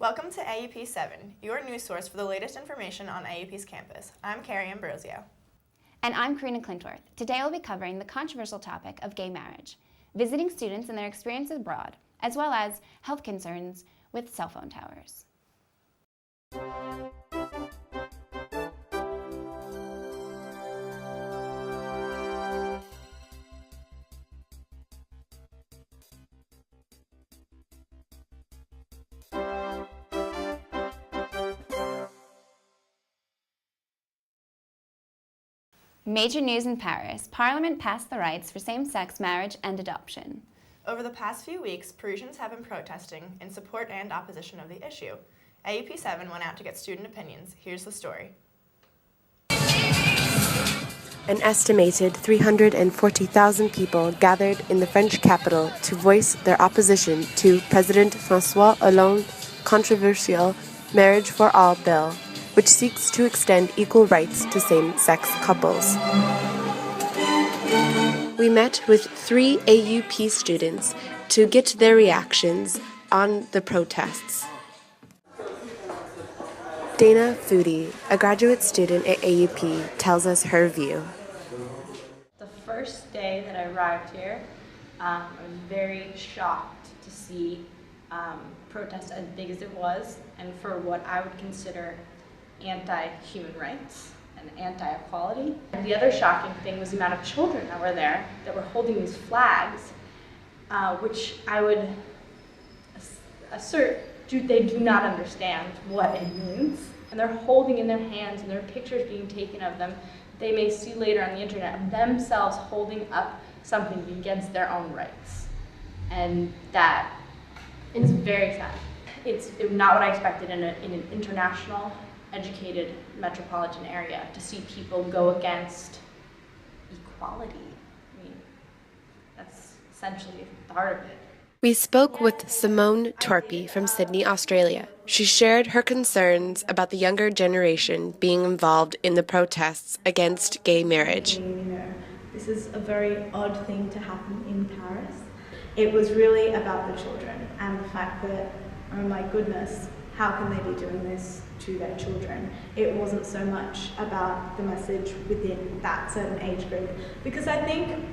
Welcome to AUP 7, your news source for the latest information on AUP's campus. I'm Carrie Ambrosio. And I'm Karina Clintworth. Today we'll be covering the controversial topic of gay marriage, visiting students and their experiences abroad, as well as health concerns with cell phone towers. Major news in Paris. Parliament passed the rights for same-sex marriage and adoption. Over the past few weeks, Parisians have been protesting in support and opposition of the issue. AUP 7 went out to get student opinions. Here's the story. An estimated 340,000 people gathered in the French capital to voice their opposition to President François Hollande's controversial Marriage for All bill, which seeks to extend equal rights to same-sex couples. We met with 3 AUP students to get their reactions on the protests. Dana Foodie, a graduate student at AUP, tells us her view. The first day that I arrived here, I was very shocked to see protests as big as it was, and for what I would consider anti-human rights and anti-equality. And the other shocking thing was the amount of children that were there that were holding these flags, which I would assert they do not understand what it means. And they're holding in their hands, and there are pictures being taken of them. They may see later on the internet of themselves holding up something against their own rights. And that is very sad. It's not what I expected in an international, educated metropolitan area to see people go against equality. I mean, that's essentially the heart of it. We spoke with Simone Torpy from Sydney, Australia. She shared her concerns about the younger generation being involved in the protests against gay marriage. This is a very odd thing to happen in Paris. It was really about the children and the fact that, oh my goodness, how can they be doing this to their children? It wasn't so much about the message within that certain age group, because I think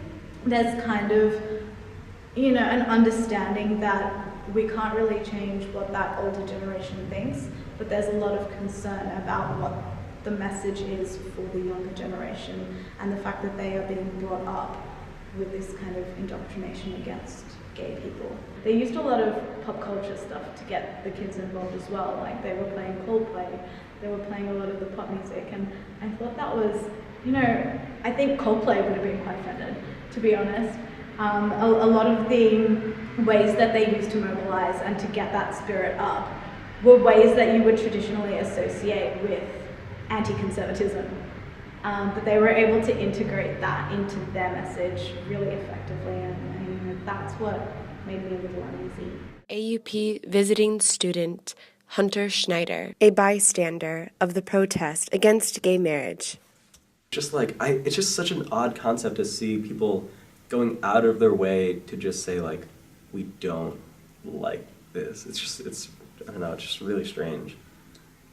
there's kind of, an understanding that we can't really change what that older generation thinks, but there's a lot of concern about what the message is for the younger generation and the fact that they are being brought up with this kind of indoctrination against gay people. They used a lot of pop culture stuff to get the kids involved as well. Like, they were playing Coldplay, they were playing a lot of the pop music, and I thought that was, I think Coldplay would have been quite offended, to be honest. A lot of the ways that they used to mobilize and to get that spirit up were ways that you would traditionally associate with anti-conservatism. But they were able to integrate that into their message really effectively, and that's what made me a little uneasy. AUP visiting student Hunter Schneider, a bystander of the protest against gay marriage. It's just such an odd concept to see people going out of their way to just say, we don't like this. It's just really strange.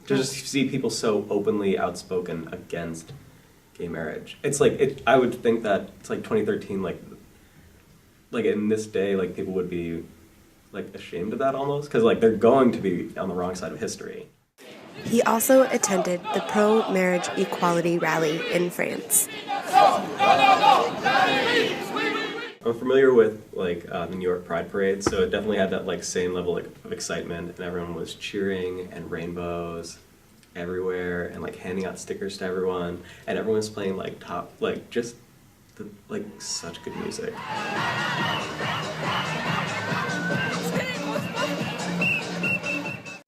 To just see people so openly outspoken against gay marriage. I would think that it's 2013, in this day, people would be, ashamed of that almost, because, they're going to be on the wrong side of history. He also attended the pro-marriage equality rally in France. I'm familiar with the New York Pride Parade, so it definitely had that same level of excitement, and everyone was cheering and rainbows everywhere and handing out stickers to everyone, and everyone was playing such good music.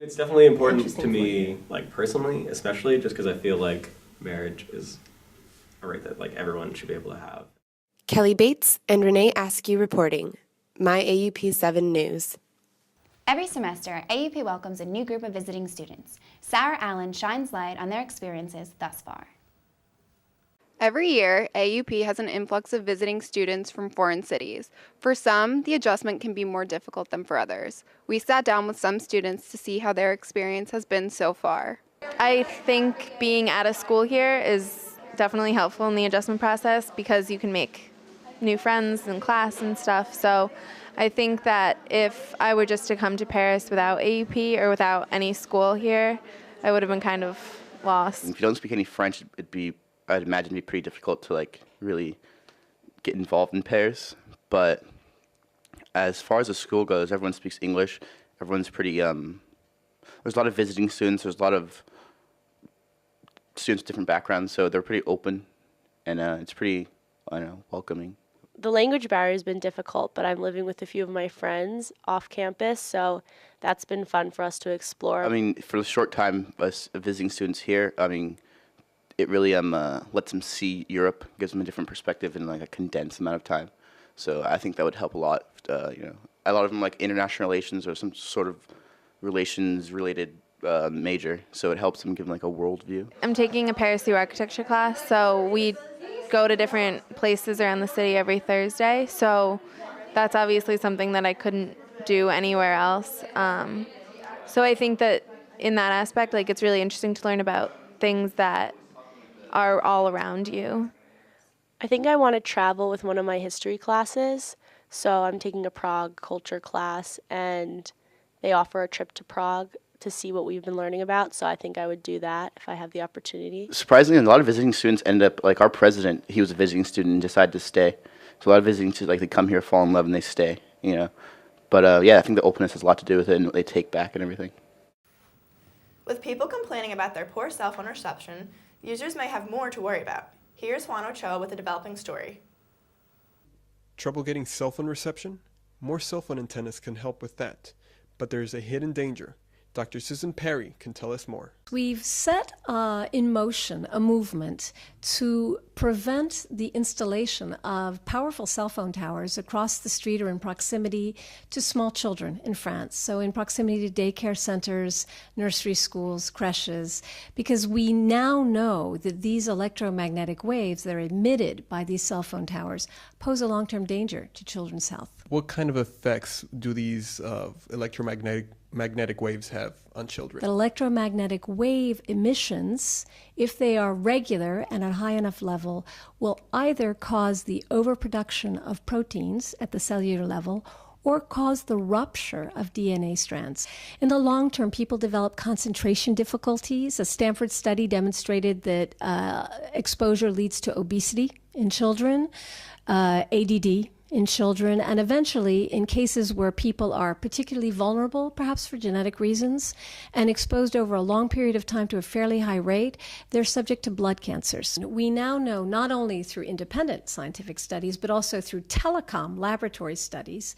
It's definitely important to me, personally, especially just because I feel marriage is a right that everyone should be able to have. Kelly Bates and Renee Askew reporting. My AUP 7 News. Every semester, AUP welcomes a new group of visiting students. Sarah Allen shines light on their experiences thus far. Every year, AUP has an influx of visiting students from foreign cities. For some, the adjustment can be more difficult than for others. We sat down with some students to see how their experience has been so far. I think being at a school here is definitely helpful in the adjustment process because you can make new friends in class and stuff. So I think that if I were just to come to Paris without AUP or without any school here, I would have been kind of lost. If you don't speak any French, I'd imagine it'd be pretty difficult to really get involved in Paris. But as far as the school goes, everyone speaks English. Everyone's pretty, there's a lot of visiting students. There's a lot of students with different backgrounds, so they're pretty open, and it's pretty, welcoming. The language barrier has been difficult, but I'm living with a few of my friends off campus, so that's been fun for us to explore. I mean, for the short time us visiting students here, it really lets them see Europe, gives them a different perspective in a condensed amount of time. So I think that would help a lot. A lot of them like international relations or some sort of relations-related major, so it helps them give them a world view. I'm taking a Paris through architecture class, so we go to different places around the city every Thursday. So that's obviously something that I couldn't do anywhere else. So I think that in that aspect, it's really interesting to learn about things that are all around you. I think I want to travel with one of my history classes, so I'm taking a Prague culture class, and they offer a trip to Prague to see what we've been learning about, so I think I would do that if I have the opportunity. Surprisingly, a lot of visiting students end up, our president, he was a visiting student and decided to stay. So a lot of visiting students, they come here, fall in love, and they stay, But I think the openness has a lot to do with it and what they take back and everything. With people complaining about their poor cell phone reception, users may have more to worry about. Here's Juan Ochoa with a developing story. Trouble getting cell phone reception? More cell phone antennas can help with that, but there is a hidden danger. Dr. Susan Perry can tell us more. We've set in motion a movement to prevent the installation of powerful cell phone towers across the street or in proximity to small children in France. So in proximity to daycare centers, nursery schools, creches, because we now know that these electromagnetic waves that are emitted by these cell phone towers pose a long-term danger to children's health. What kind of effects do these magnetic waves have on children? The electromagnetic wave emissions, if they are regular and at high enough level, will either cause the overproduction of proteins at the cellular level or cause the rupture of DNA strands. In the long term, people develop concentration difficulties. A Stanford study demonstrated that exposure leads to obesity in children, ADD in children, and eventually in cases where people are particularly vulnerable, perhaps for genetic reasons, and exposed over a long period of time to a fairly high rate, they're subject to blood cancers. We now know, not only through independent scientific studies, but also through telecom laboratory studies,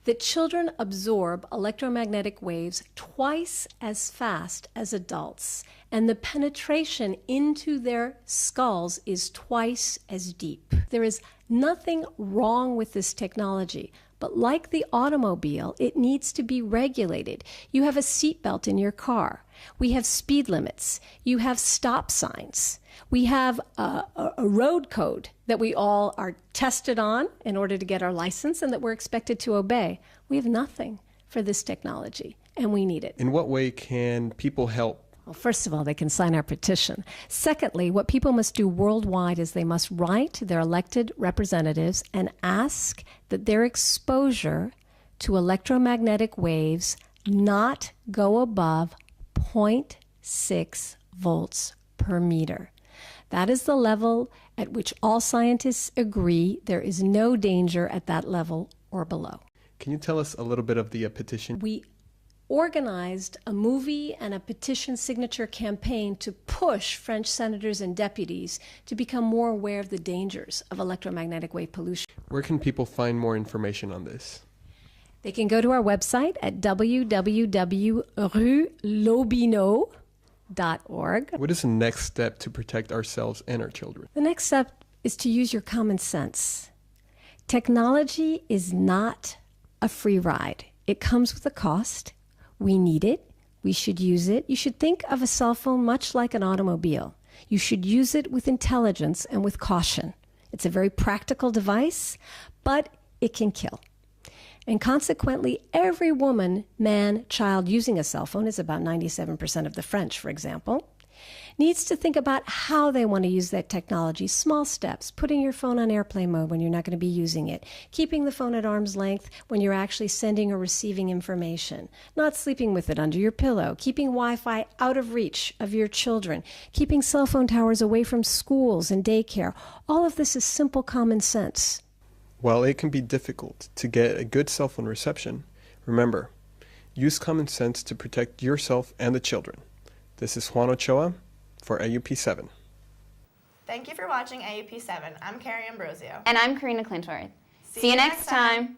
that children absorb electromagnetic waves twice as fast as adults, and the penetration into their skulls is twice as deep. There is nothing wrong with this technology, but like the automobile, it needs to be regulated. You have a seatbelt in your car. We have speed limits. You have stop signs. We have a road code that we all are tested on in order to get our license and that we're expected to obey. We have nothing for this technology, and we need it. In what way can people help? Well, first of all, they can sign our petition. Secondly, what people must do worldwide is they must write to their elected representatives and ask that their exposure to electromagnetic waves not go above 0.6 volts per meter. That is the level at which all scientists agree there is no danger at that level or below. Can you tell us a little bit of the petition? We organized a movie and a petition signature campaign to push French senators and deputies to become more aware of the dangers of electromagnetic wave pollution. Where can people find more information on this? They can go to our website at www.ruelobino.org. What is the next step to protect ourselves and our children? The next step is to use your common sense. Technology is not a free ride. It comes with a cost. We need it. We should use it. You should think of a cell phone much like an automobile. You should use it with intelligence and with caution. It's a very practical device, but it can kill. And consequently, every woman, man, child using a cell phone is about 97% of the French, for example, needs to think about how they want to use that technology. Small steps, putting your phone on airplane mode when you're not going to be using it, keeping the phone at arm's length when you're actually sending or receiving information, not sleeping with it under your pillow, keeping Wi-Fi out of reach of your children, keeping cell phone towers away from schools and daycare. All of this is simple common sense. While it can be difficult to get a good cell phone reception, remember, use common sense to protect yourself and the children. This is Juan Ochoa for AUP 7. Thank you for watching AUP 7. I'm Carrie Ambrosio. And I'm Karina Clintorth. See you next time.